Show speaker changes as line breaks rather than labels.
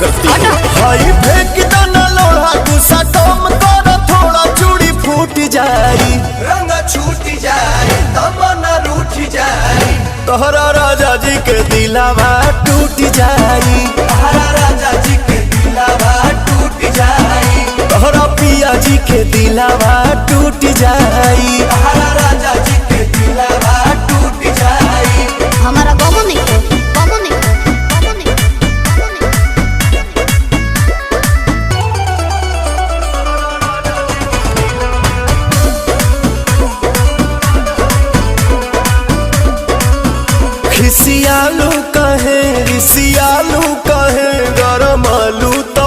करती है। हाई फेंक दाना लोढ़ा गुस्सा कम कर थोड़ा चूड़ी फूट जाई
रंग छूट जाए तमन्ना रूठ जाए
तोहरा राजा जी के दिलावा टूट जाई
तोहरा राजा जी के दिलावा टूट जाए
तोहरा पिया जी के दिलावा टूट जाई
तोहरा राजा जी के दिलावा टूट जाए।
हमारा बाबू नहीं बाबू नहीं बाबू नहीं
खिसियालू कहे रिसियालू कहे गरम आलू तो